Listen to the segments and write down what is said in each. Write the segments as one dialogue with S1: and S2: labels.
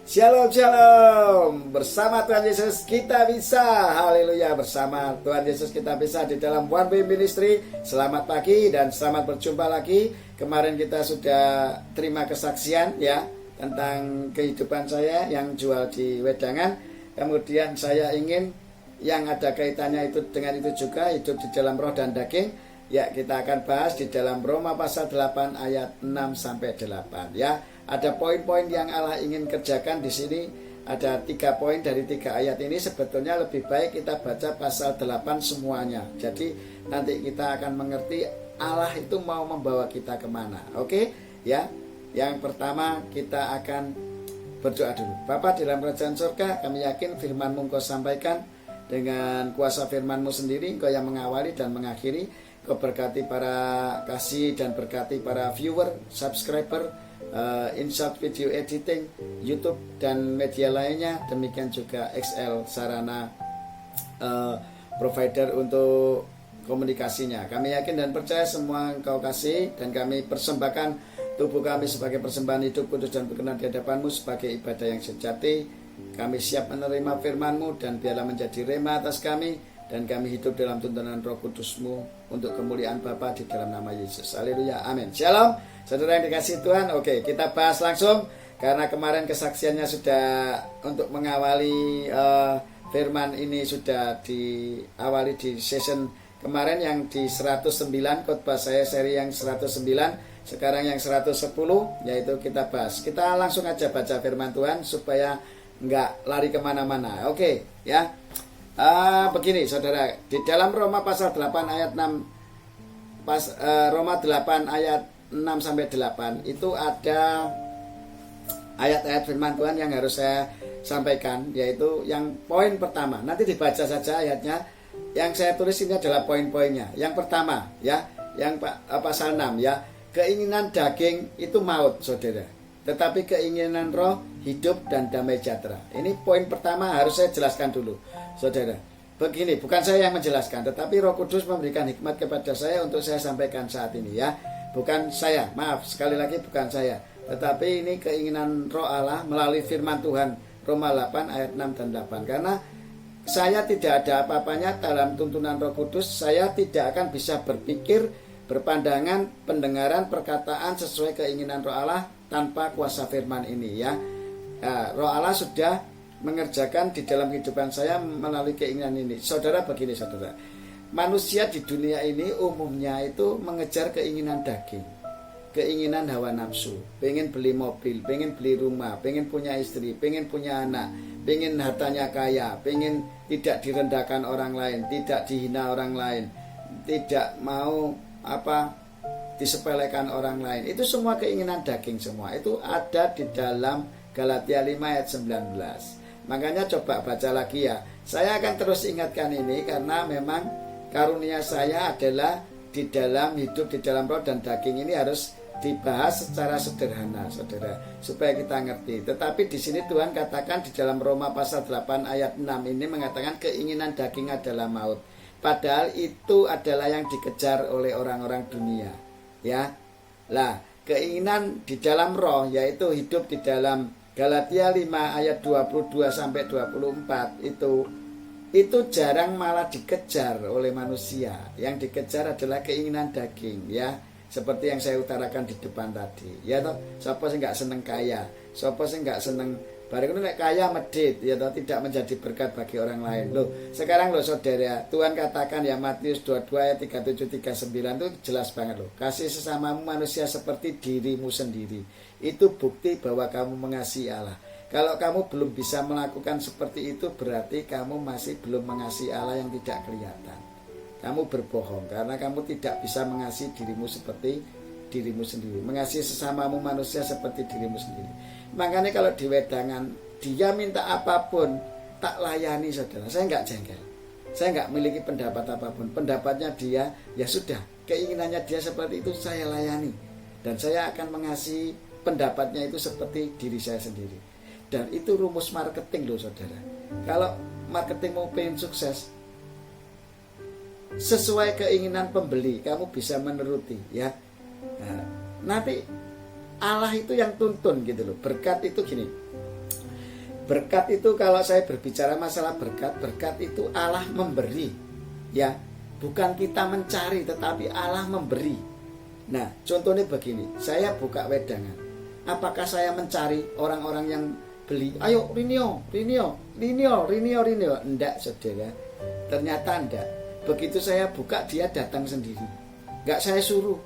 S1: Shalom, shalom. Bersama Tuhan Yesus kita bisa. Haleluya. Bersama Tuhan Yesus kita bisa di dalam One Way Ministry. Selamat pagi dan selamat berjumpa lagi. Kemarin kita sudah terima kesaksian ya tentang kehidupan saya yang jual di Wedangan. Kemudian saya ingin yang ada kaitannya itu dengan itu juga, hidup di dalam roh dan daging. Ya, kita akan bahas di dalam Roma pasal 8 ayat 6 sampai 8 ya. Ada poin-poin yang Allah ingin kerjakan di sini. Ada 3 poin dari 3 ayat ini. Sebetulnya lebih baik kita baca pasal 8 semuanya. Jadi nanti kita akan mengerti Allah itu mau membawa kita kemana. Oke ya. Yang pertama kita akan berdoa dulu. Bapa di dalam kerajaan surga, kami yakin firman-Mu Engkau sampaikan. Dengan kuasa firman-Mu sendiri Engkau yang mengawali dan mengakhiri. Engkau berkati para kasih dan berkati para viewer, subscriber, Inshot video editing, YouTube dan media lainnya. Demikian juga XL sarana provider untuk komunikasinya. Kami yakin dan percaya semua Engkau kasih, dan kami persembahkan tubuh kami sebagai persembahan hidup kudus dan berkenan di hadapan-Mu sebagai ibadah yang sejati. Kami siap menerima firman-Mu dan biarlah menjadi rema atas kami, dan kami hidup dalam tuntunan Roh Kudus-Mu untuk kemuliaan Bapa di dalam nama Yesus. Haleluya, amin. Shalom saudara yang dikasihi Tuhan. Oke, kita bahas langsung karena kemarin kesaksiannya sudah untuk mengawali firman ini sudah diawali di season kemarin yang di 109, khotbah saya seri yang 109, sekarang yang 110, yaitu kita bahas. Kita langsung aja baca firman Tuhan supaya nggak lari kemana-mana. Oke ya. Begini saudara, di dalam Roma pasal 8 ayat 6 Roma 8 ayat 6 sampai 8 itu ada ayat-ayat firman Tuhan yang harus saya sampaikan, yaitu yang poin pertama. Nanti dibaca saja ayatnya. Yang saya tulis ini adalah poin-poinnya. Yang pertama ya, yang pasal 6 ya, keinginan daging itu maut saudara, tetapi keinginan roh hidup dan damai sejahtera. Ini poin pertama harus saya jelaskan dulu saudara. Begini, bukan saya yang menjelaskan, tetapi Roh Kudus memberikan hikmat kepada saya untuk saya sampaikan saat ini ya. Bukan saya, maaf sekali lagi bukan saya, tetapi ini keinginan roh Allah melalui firman Tuhan Roma 8 ayat 6 dan 8. Karena saya tidak ada apa-apanya dalam tuntunan Roh Kudus. Saya tidak akan bisa berpikir, berpandangan, pendengaran, perkataan sesuai keinginan roh Allah tanpa kuasa firman ini ya. Roh Allah sudah mengerjakan di dalam kehidupan saya melalui keinginan ini. Saudara, begini saudara, manusia di dunia ini umumnya itu mengejar keinginan daging, keinginan hawa nafsu, pengen beli mobil, pengen beli rumah, pengen punya istri, pengen punya anak, pengen hartanya kaya, pengen tidak direndahkan orang lain, tidak dihina orang lain, tidak mau disepelekan orang lain. Itu semua keinginan daging semua. Itu ada di dalam Galatia 5 ayat 19. Makanya coba baca lagi ya. Saya akan terus ingatkan ini karena memang karunia saya adalah di dalam hidup di dalam roh dan daging ini harus dibahas secara sederhana saudara, supaya kita ngerti. Tetapi di sini Tuhan katakan di dalam Roma pasal 8 ayat 6 ini mengatakan keinginan daging adalah maut. Padahal itu adalah yang dikejar oleh orang-orang dunia ya. Lah, keinginan di dalam roh yaitu hidup di dalam Galatia 5 ayat 22 sampai 24 itu jarang malah dikejar oleh manusia. Yang dikejar adalah keinginan daging ya. Seperti yang saya utarakan di depan tadi. Ya toh, siapa sih enggak seneng kaya? Siapa sih enggak seneng bareng nek kaya medit ya toh, tidak menjadi berkat bagi orang lain. Loh, sekarang loh saudara, Tuhan katakan ya Matius 22 ayat 37 39 itu jelas banget loh. Kasih sesamamu manusia seperti dirimu sendiri. Itu bukti bahwa kamu mengasihi Allah. Kalau kamu belum bisa melakukan seperti itu, berarti kamu masih belum mengasihi Allah yang tidak kelihatan. Kamu berbohong karena kamu tidak bisa mengasihi dirimu seperti dirimu sendiri. Mengasihi sesamamu manusia seperti dirimu sendiri. Makanya kalau di Wedangan dia minta apapun tak layani saudara. Saya nggak jengkel. Saya nggak memiliki pendapat apapun. Pendapatnya dia ya sudah, keinginannya dia seperti itu saya layani. Dan saya akan mengasihi pendapatnya itu seperti diri saya sendiri. Dan itu rumus marketing loh saudara. Kalau marketing mau pengen sukses, sesuai keinginan pembeli kamu bisa menuruti ya. Nah, nanti Allah itu yang tuntun gitu loh. Berkat itu gini, Berkat itu, kalau saya berbicara masalah berkat, berkat itu Allah memberi, ya, bukan kita mencari, tetapi Allah memberi. Nah, contohnya begini, saya buka wedangan, apakah saya mencari orang-orang yang beli, ayo Rinio, enggak saudara, ternyata enggak. Begitu saya buka, dia datang sendiri, enggak saya suruh.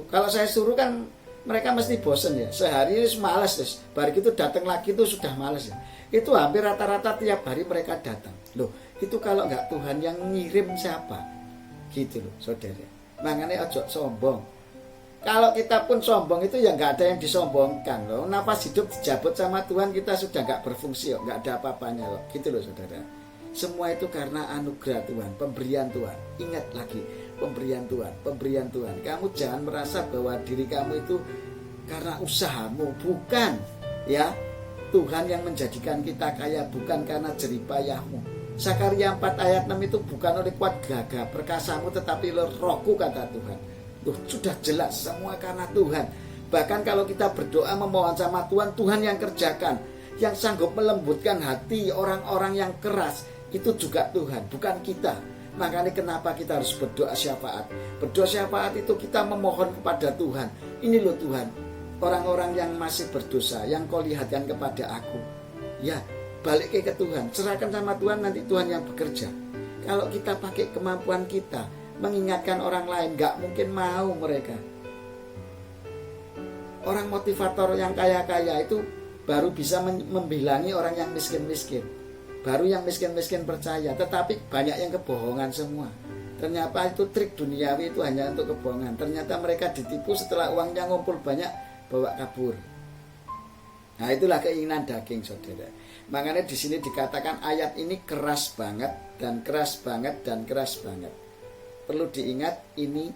S1: Kalau saya suruh kan mereka mesti bosen ya, sehari ini malas terus, baru itu datang lagi itu sudah malas ya. Itu hampir rata-rata tiap hari mereka datang. Loh, itu kalau nggak Tuhan yang ngirim siapa? Gitu loh saudara. Makanya ojo sombong. Kalau kita pun sombong itu ya nggak ada yang disombongkan loh. Nafas hidup dijabut sama Tuhan, kita sudah nggak berfungsi loh, nggak ada apa-apanya loh. Gitu loh saudara. Semua itu karena anugerah Tuhan, pemberian Tuhan. Ingat lagi, pemberian Tuhan. Kamu jangan merasa bahwa diri kamu itu karena usahamu, bukan, ya. Tuhan yang menjadikan kita kaya, bukan karena jeripayahmu. Sakaria 4 ayat 6 itu bukan oleh kuat gagah perkasamu, tetapi oleh rohku, kata Tuhan. Tuh, sudah jelas semua karena Tuhan. Bahkan kalau kita berdoa memohon sama Tuhan, Tuhan yang kerjakan, yang sanggup melembutkan hati orang-orang yang keras. Itu juga Tuhan, bukan kita. Makanya kenapa kita harus berdoa syafaat. Berdoa syafaat itu kita memohon kepada Tuhan. Ini loh Tuhan, orang-orang yang masih berdosa, yang kau lihatkan kepada aku, ya balik ke Tuhan, serahkan sama Tuhan, nanti Tuhan yang bekerja. Kalau kita pakai kemampuan kita mengingatkan orang lain, gak mungkin mau mereka. Orang motivator yang kaya-kaya itu baru bisa membilangi orang yang miskin-miskin. Baru yang miskin-miskin percaya, tetapi banyak yang kebohongan semua. Ternyata itu trik duniawi, itu hanya untuk kebohongan. Ternyata mereka ditipu, setelah uangnya ngumpul banyak, bawa kabur. Nah, itulah keinginan daging, saudara. Makanya di sini dikatakan ayat ini keras banget dan keras banget dan keras banget. Perlu diingat, ini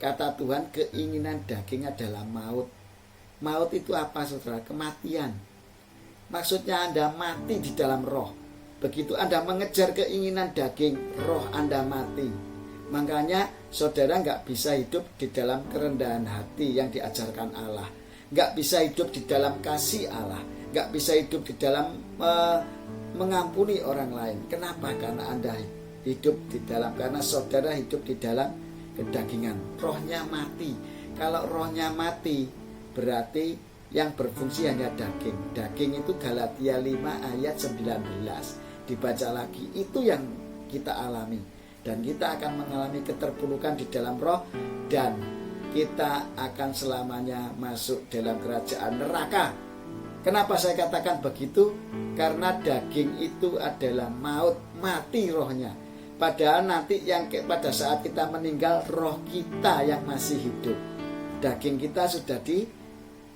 S1: kata Tuhan, keinginan daging adalah maut. Maut itu apa, saudara? Kematian. Maksudnya Anda mati di dalam roh. Begitu Anda mengejar keinginan daging, roh Anda mati. Makanya saudara nggak bisa hidup di dalam kerendahan hati yang diajarkan Allah. Nggak bisa hidup di dalam kasih Allah. Nggak bisa hidup di dalam mengampuni orang lain. Kenapa? Karena Anda hidup di dalam, karena saudara hidup di dalam kedagingan. Rohnya mati. Kalau rohnya mati, berarti yang berfungsi hanya daging. Daging itu Galatia 5 ayat 19. Dibaca lagi, itu yang kita alami. Dan kita akan mengalami keterpurukan di dalam roh, dan kita akan selamanya masuk dalam kerajaan neraka. Kenapa saya katakan begitu? Karena daging itu adalah maut, mati rohnya. Padahal nanti yang pada saat kita meninggal, roh kita yang masih hidup. Daging kita sudah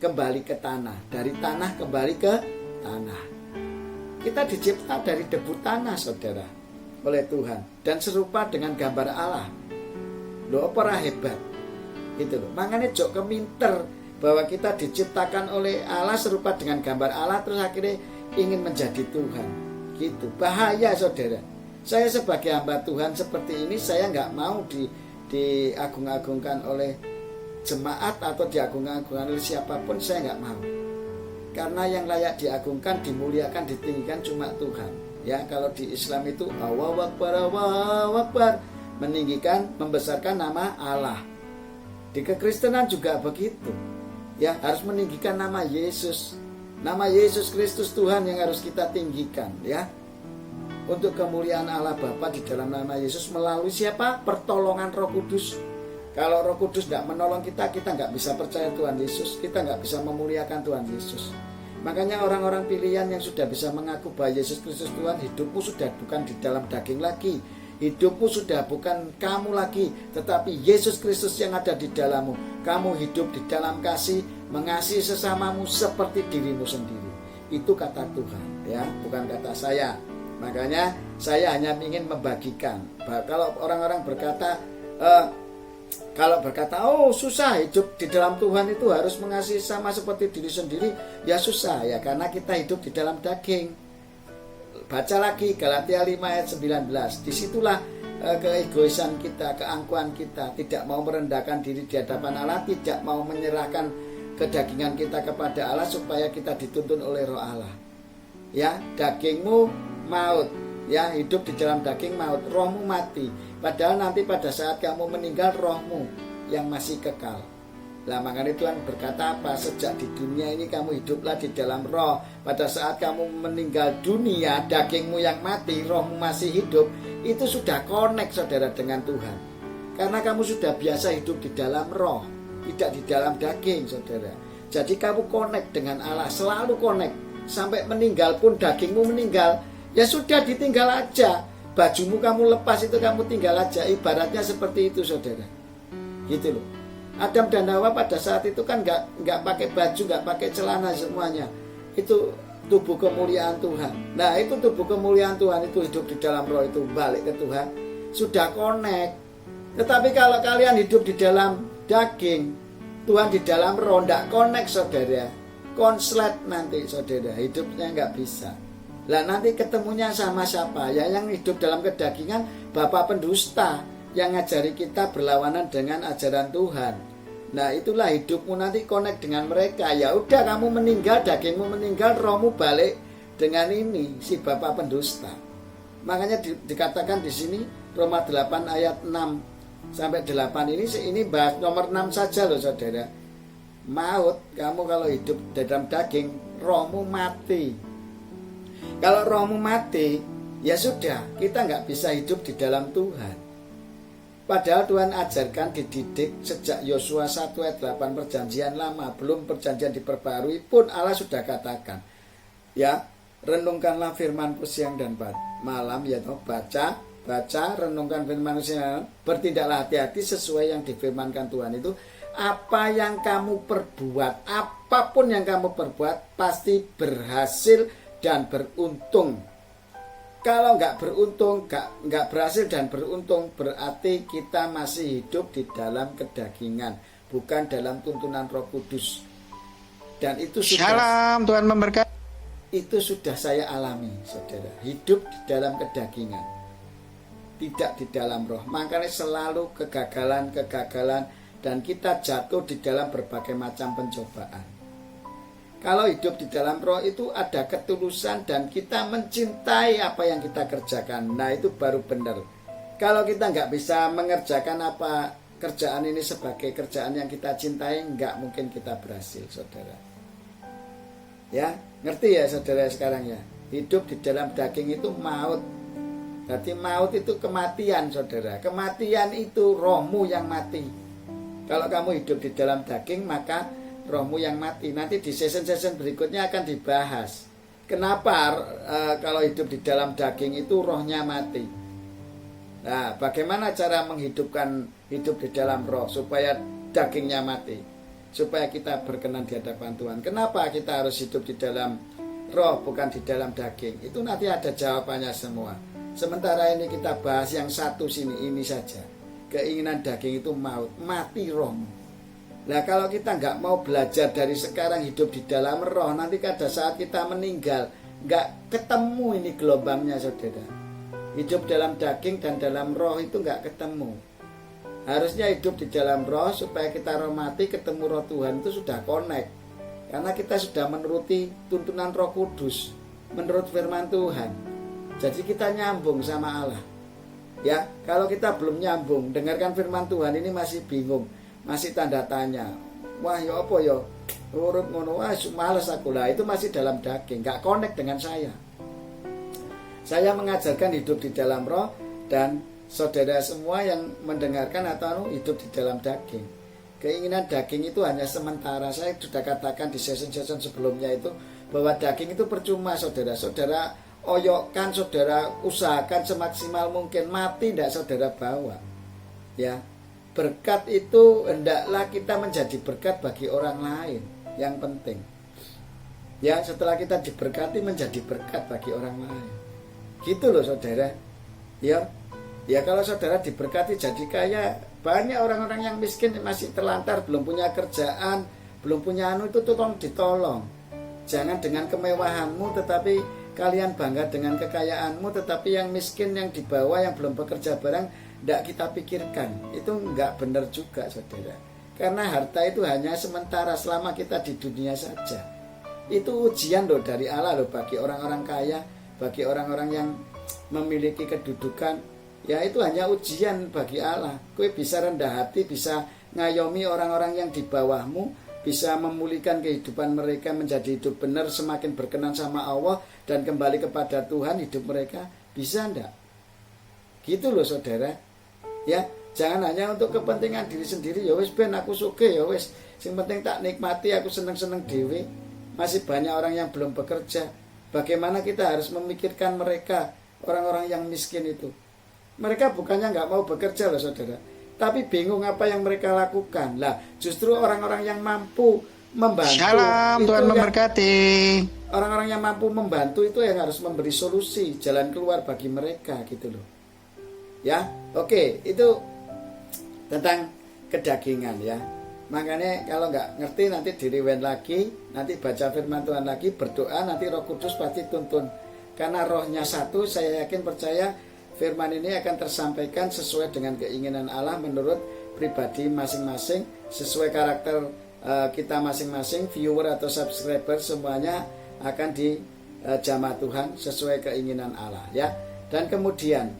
S1: kembali ke tanah, dari tanah kembali ke tanah. Kita dicipta dari debu tanah, saudara, oleh Tuhan, dan serupa dengan gambar Allah. Loh, apa hebat itu loh. Makanya jok keminter bahwa kita diciptakan oleh Allah serupa dengan gambar Allah, terus akhirnya ingin menjadi Tuhan. Gitu, bahaya saudara. Saya sebagai hamba Tuhan seperti ini, saya nggak mau diagung-agungkan oleh jemaat atau diagung-agungkan oleh siapapun, saya nggak mau. Karena yang layak diagungkan, dimuliakan, ditinggikan cuma Tuhan. Ya, kalau di Islam itu Allahu Akbar, Allahu Akbar, meninggikan, membesarkan nama Allah. Di kekristenan juga begitu. Ya, harus meninggikan nama Yesus. Nama Yesus Kristus Tuhan yang harus kita tinggikan, ya. Untuk kemuliaan Allah Bapa di dalam nama Yesus melalui siapa? Pertolongan Roh Kudus. Kalau Roh Kudus tidak menolong kita, kita nggak bisa percaya Tuhan Yesus, kita nggak bisa memuliakan Tuhan Yesus. Makanya orang-orang pilihan yang sudah bisa mengaku bahwa Yesus Kristus Tuhan, hidupmu sudah bukan di dalam daging lagi, hidupmu sudah bukan kamu lagi, tetapi Yesus Kristus yang ada di dalammu. Kamu hidup di dalam kasih, mengasihi sesamamu seperti dirimu sendiri. Itu kata Tuhan, ya, bukan kata saya. Makanya saya hanya ingin membagikan. Kalau orang-orang berkata, oh susah hidup di dalam Tuhan itu harus mengasihi sama seperti diri sendiri, ya susah ya, karena kita hidup di dalam daging. Baca lagi Galatia 5 ayat 19. Disitulah keegoisan kita, keangkuhan kita, tidak mau merendahkan diri di hadapan Allah, tidak mau menyerahkan kedagingan kita kepada Allah supaya kita dituntun oleh Roh Allah. Ya, dagingmu maut, ya, hidup di dalam daging maut, rohmu mati. Padahal nanti pada saat kamu meninggal, rohmu yang masih kekal. Lah makanya Tuhan berkata apa? Sejak di dunia ini kamu hiduplah di dalam roh. Pada saat kamu meninggal dunia, dagingmu yang mati, rohmu masih hidup. Itu sudah connect saudara dengan Tuhan. Karena kamu sudah biasa hidup di dalam roh, tidak di dalam daging saudara. Jadi kamu connect dengan Allah, selalu connect. Sampai meninggal pun dagingmu meninggal, ya sudah ditinggal aja. Bajumu kamu lepas itu kamu tinggal aja. Ibaratnya seperti itu saudara. Gitu loh. Adam dan Hawa pada saat itu kan nggak pakai baju, nggak pakai celana semuanya. Itu tubuh kemuliaan Tuhan. Nah itu tubuh kemuliaan Tuhan itu hidup di dalam roh itu balik ke Tuhan. Sudah connect. Tetapi kalau kalian hidup di dalam daging, Tuhan di dalam roh, nggak connect saudara. Konslet nanti saudara, hidupnya nggak bisa. Lah nanti ketemunya sama siapa? Ya yang hidup dalam kedagingan, bapak pendusta yang ngajari kita berlawanan dengan ajaran Tuhan. Nah itulah hidupmu nanti connect dengan mereka. Ya udah kamu meninggal, dagingmu meninggal, rohmu balik dengan ini si bapak pendusta. Makanya dikatakan di sini Roma 8 ayat 6 sampai 8 ini bahas nomor 6 saja loh saudara. Maut, kamu kalau hidup dalam daging, rohmu mati. Kalau rohmu mati, ya sudah, kita nggak bisa hidup di dalam Tuhan. Padahal Tuhan ajarkan dididik sejak Yosua 1 ayat 8 perjanjian lama, belum perjanjian diperbarui pun Allah sudah katakan. Ya, renungkanlah firman-Ku siang dan malam, ya toh, baca, renungkan firman-Ku siang, bertindaklah hati-hati sesuai yang difirmankan Tuhan itu. Apa yang kamu perbuat, apapun yang kamu perbuat pasti berhasil dan beruntung. Kalau nggak beruntung, nggak berhasil dan beruntung, berarti kita masih hidup di dalam kedagingan, bukan dalam tuntunan Roh Kudus. Dan itu sudah
S2: Shalom, Tuhan memberkati.
S1: Itu sudah saya alami, saudara. Hidup di dalam kedagingan, tidak di dalam roh. Makanya selalu kegagalan, dan kita jatuh di dalam berbagai macam pencobaan. Kalau hidup di dalam roh itu ada ketulusan dan kita mencintai apa yang kita kerjakan. Nah itu baru benar. Kalau kita nggak bisa mengerjakan apa kerjaan ini sebagai kerjaan yang kita cintai, nggak mungkin kita berhasil saudara. Ya, ngerti ya saudara sekarang ya. Hidup di dalam daging itu maut. Berarti maut itu kematian saudara. Kematian itu rohmu yang mati. Kalau kamu hidup di dalam daging maka rohmu yang mati. Nanti di season-season berikutnya akan dibahas kenapa kalau hidup di dalam daging itu rohnya mati. Nah, bagaimana cara menghidupkan hidup di dalam roh supaya dagingnya mati, supaya kita berkenan di hadapan Tuhan. Kenapa kita harus hidup di dalam roh bukan di dalam daging? Itu nanti ada jawabannya semua. Sementara ini kita bahas yang satu ini saja. Keinginan daging itu maut, mati rohmu. Nah kalau kita nggak mau belajar dari sekarang hidup di dalam roh, nanti pada saat kita meninggal nggak ketemu ini gelombangnya saudara. Hidup dalam daging dan dalam roh itu nggak ketemu. Harusnya hidup di dalam roh supaya kita roh mati ketemu roh Tuhan itu sudah connect. Karena kita sudah menuruti tuntunan Roh Kudus, menurut firman Tuhan. Jadi kita nyambung sama Allah. Ya, kalau kita belum nyambung, dengarkan firman Tuhan ini masih bingung, masih tanda tanya. Wah, ya apa ya? Urut ngono, wah males aku lah. Itu masih dalam daging, nggak connect dengan saya. Saya mengajarkan hidup di dalam roh dan saudara semua yang mendengarkan atau hidup di dalam daging. Keinginan daging itu hanya sementara. Saya sudah katakan di session-session sebelumnya itu bahwa daging itu percuma saudara. Saudara oyokkan, saudara usahakan semaksimal mungkin, mati tidak saudara bawa. Ya, berkat itu hendaklah kita menjadi berkat bagi orang lain. Yang penting, ya setelah kita diberkati menjadi berkat bagi orang lain. Gitu loh saudara. Ya kalau saudara diberkati jadi kaya, banyak orang-orang yang miskin masih terlantar, belum punya kerjaan, belum punya itu tolong ditolong. Jangan dengan kemewahanmu tetapi kalian bangga dengan kekayaanmu, tetapi yang miskin, yang di bawah, yang belum bekerja barang tidak kita pikirkan. Itu enggak benar juga saudara. Karena harta itu hanya sementara selama kita di dunia saja. Itu ujian loh dari Allah loh bagi orang-orang kaya, bagi orang-orang yang memiliki kedudukan. Ya itu hanya ujian bagi Allah. Kowe bisa rendah hati, bisa ngayomi orang-orang yang di bawahmu, bisa memulihkan kehidupan mereka menjadi hidup benar, semakin berkenan sama Allah dan kembali kepada Tuhan hidup mereka. Bisa enggak? Gitu loh saudara. Ya, jangan hanya untuk kepentingan diri sendiri. Ya wis ben aku suge ya wis. Sing penting tak nikmati, aku seneng-seneng dhewe. Masih banyak orang yang belum bekerja. Bagaimana kita harus memikirkan mereka, orang-orang yang miskin itu. Mereka bukannya nggak mau bekerja loh saudara, tapi bingung apa yang mereka lakukan. Lah, justru orang-orang yang mampu membantu.
S2: Shalom, Tuhan memberkati.
S1: Orang-orang yang mampu membantu itu yang harus memberi solusi, jalan keluar bagi mereka gitu loh. Ya, oke, itu tentang kedagingan ya. Makanya kalau nggak ngerti nanti diriwen lagi, nanti baca firman Tuhan lagi, berdoa, nanti Roh Kudus pasti tuntun. Karena rohnya satu, saya yakin percaya firman ini akan tersampaikan sesuai dengan keinginan Allah menurut pribadi masing-masing, sesuai karakter kita masing-masing, viewer atau subscriber semuanya akan dijamah Tuhan sesuai keinginan Allah ya. Dan kemudian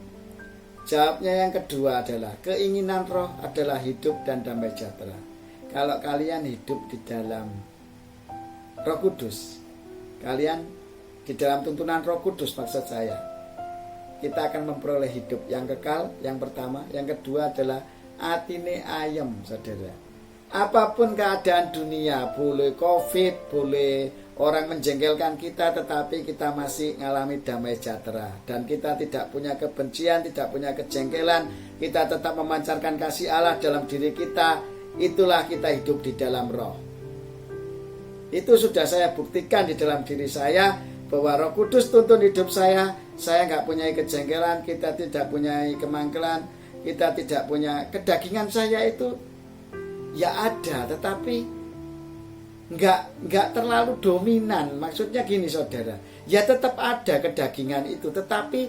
S1: jawabnya yang kedua adalah keinginan roh adalah hidup dan damai sejahtera. Kalau kalian hidup di dalam Roh Kudus, kalian di dalam tuntunan Roh Kudus maksud saya, kita akan memperoleh hidup yang kekal, yang pertama. Yang kedua adalah atine ayem, saudara. Apapun keadaan dunia, boleh COVID, boleh orang menjengkelkan kita, tetapi kita masih mengalami damai sejahtera. Dan kita tidak punya kebencian, tidak punya kejengkelan. Kita tetap memancarkan kasih Allah dalam diri kita. Itulah kita hidup di dalam roh. Itu sudah saya buktikan di dalam diri saya, bahwa Roh Kudus tuntun hidup saya. Saya nggak punya kejengkelan, kita tidak punya kemangkelan, kita tidak punya kedagingan. Saya itu ya ada, tetapi nggak terlalu dominan. Maksudnya gini saudara, ya tetap ada kedagingan itu, tetapi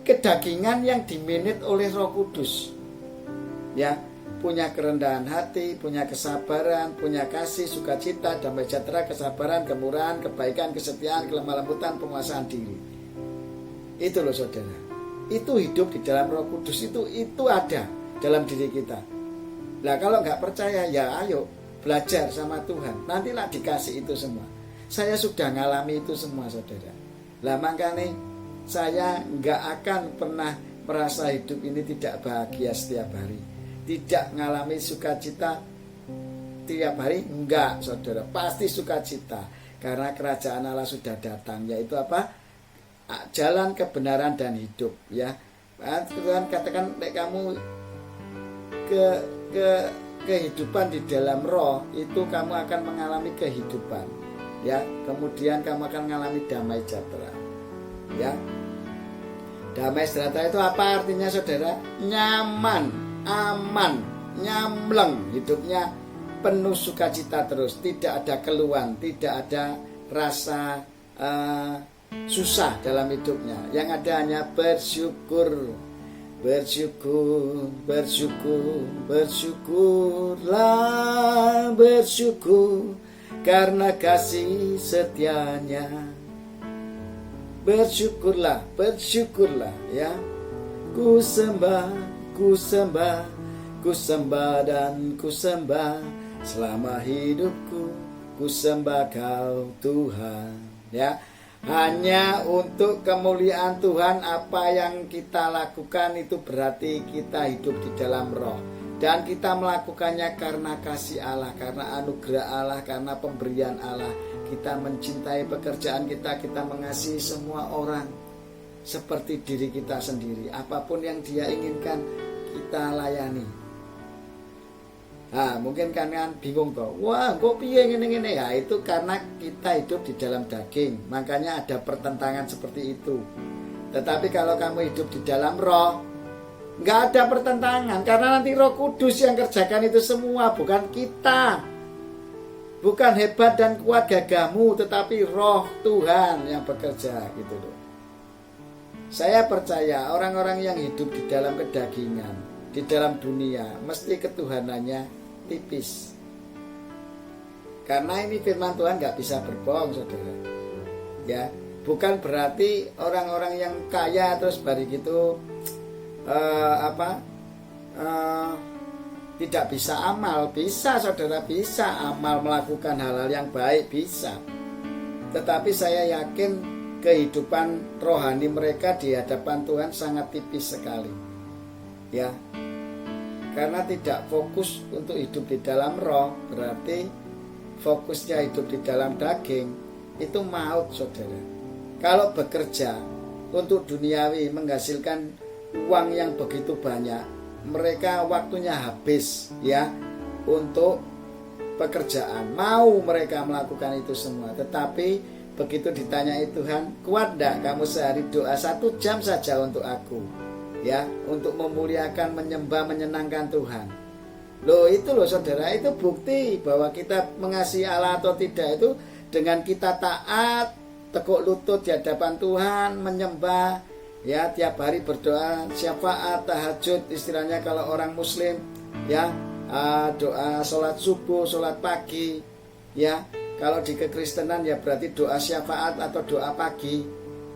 S1: kedagingan yang dimanage oleh Roh Kudus. Ya, punya kerendahan hati, punya kesabaran, punya kasih, sukacita, damai sejahtera, kesabaran, kemurahan, kebaikan, kesetiaan, kelemah lembutan, penguasaan diri. Itu loh saudara. Itu hidup di dalam Roh Kudus, itu ada dalam diri kita. Nah kalau nggak percaya ya ayo belajar sama Tuhan. Nantilah dikasih itu semua. Saya sudah ngalami itu semua saudara. Lah makanya saya nggak akan pernah merasa hidup ini tidak bahagia setiap hari, tidak ngalami sukacita tiap hari. Enggak saudara, pasti sukacita. Karena kerajaan Allah sudah datang, yaitu apa? Jalan kebenaran dan hidup ya. Tuhan katakan kamu kehidupan di dalam roh itu kamu akan mengalami kehidupan ya. Kemudian kamu akan mengalami damai sejahtera ya. Damai sejahtera itu apa artinya saudara? Nyaman, aman, nyamleng, hidupnya penuh sukacita terus, tidak ada keluhan, tidak ada rasa susah dalam hidupnya. Yang ada hanya bersyukur. Bersyukur, bersyukur, bersyukurlah, bersyukur karena kasih setianya. Bersyukurlah, bersyukurlah ya. Ku sembah, ku sembah, ku sembah dan ku sembah selama hidupku. Ku sembah Kau Tuhan ya. Hanya untuk kemuliaan Tuhan. Apa yang kita lakukan itu berarti kita hidup di dalam roh. Dan kita melakukannya karena kasih Allah, karena anugerah Allah, karena pemberian Allah. Kita mencintai pekerjaan kita, kita mengasihi semua orang seperti diri kita sendiri. Apapun yang dia inginkan kita layani. Nah, mungkin kalian bingung toh, wah kok piye ngene-ngene ya. Itu karena kita hidup di dalam daging, makanya ada pertentangan seperti itu. Tetapi kalau kamu hidup di dalam roh, nggak ada pertentangan, karena nanti Roh Kudus yang kerjakan itu semua, bukan kita. Bukan hebat dan kuat gagahmu, tetapi Roh Tuhan yang bekerja gitu loh. Saya percaya orang-orang yang hidup di dalam kedagingan, di dalam dunia, mesti ketuhanannya tipis. Karena ini firman Tuhan nggak bisa berbohong, saudara. Ya, bukan berarti orang-orang yang kaya terus bari gitu tidak bisa amal. Bisa, saudara, bisa amal, melakukan hal-hal yang baik, bisa. Tetapi saya yakin kehidupan rohani mereka di hadapan Tuhan sangat tipis sekali. Ya, karena tidak fokus untuk hidup di dalam roh, berarti fokusnya hidup di dalam daging, itu maut, saudara. Kalau bekerja untuk duniawi menghasilkan uang yang begitu banyak, mereka waktunya habis ya untuk pekerjaan. Mau mereka melakukan itu semua, tetapi begitu ditanyai Tuhan, kuat enggak kamu sehari doa 1 jam saja untuk aku, ya, untuk memuliakan, menyembah, menyenangkan Tuhan. Loh, itu loh, saudara, itu bukti bahwa kita mengasihi Allah atau tidak itu dengan kita taat, tekuk lutut di hadapan Tuhan, menyembah, ya, tiap hari berdoa, syafaat, tahajud, istilahnya kalau orang muslim, ya, doa sholat subuh, sholat pagi, ya. Kalau di kekristenan ya berarti doa syafaat atau doa pagi.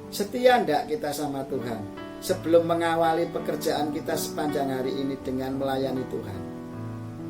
S1: Setia enggak kita sama Tuhan sebelum mengawali pekerjaan kita sepanjang hari ini dengan melayani Tuhan?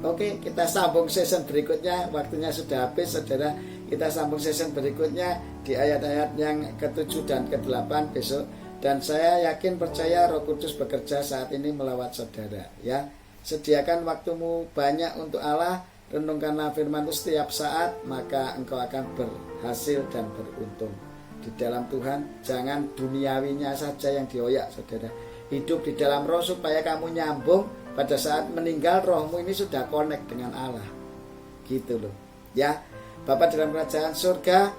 S1: Oke, kita sambung season berikutnya. Waktunya sudah habis, saudara. Kita sambung season berikutnya di ayat-ayat yang ke-7 dan ke-8 besok. Dan saya yakin percaya Roh Kudus bekerja saat ini melawat saudara, ya. Sediakan waktumu banyak untuk Allah. Renungkanlah firman itu setiap saat, maka engkau akan berhasil dan beruntung di dalam Tuhan. Jangan duniawinya saja yang dioyak, saudara. Hidup di dalam roh supaya kamu nyambung. Pada saat meninggal rohmu ini sudah connect dengan Allah. Gitu loh. Ya, Bapa dalam kerajaan surga,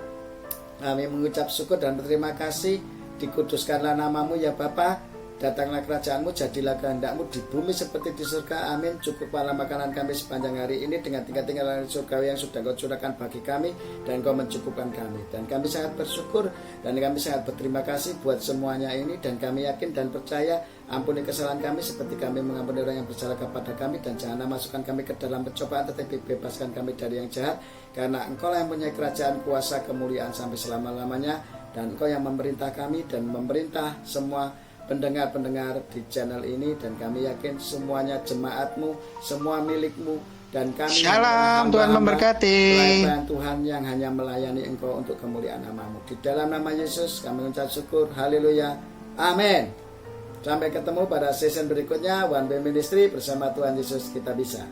S1: kami mengucap syukur dan berterima kasih. Dikuduskanlah namamu ya Bapa. Datanglah kerajaanmu, jadilah kehendakmu di bumi seperti di surga. Amin. Cukuplah makanan kami sepanjang hari ini dengan tinggal-tinggal surgawi yang sudah kau curahkan bagi kami, dan kau mencukupkan kami. Dan kami sangat bersyukur dan kami sangat berterima kasih buat semuanya ini. Dan kami yakin dan percaya, ampuni kesalahan kami seperti kami mengampuni orang yang bersalah kepada kami. Dan janganlah masukkan kami ke dalam pencobaan, tetapi bebaskan kami dari yang jahat. Karena engkau lah yang punya kerajaan, kuasa, kemuliaan sampai selama-lamanya. Dan engkau yang memerintah kami dan memerintah semua pendengar-pendengar di channel ini. Dan kami yakin semuanya jemaatmu, semua milikmu. Dan kami
S2: Shalom, Tuhan memberkati.
S1: Pelayan Tuhan yang hanya melayani engkau untuk kemuliaan namamu. Di dalam nama Yesus kami mengucap syukur. Haleluya. Amin. Sampai ketemu pada season berikutnya One Way Ministry bersama Tuhan Yesus kita bisa.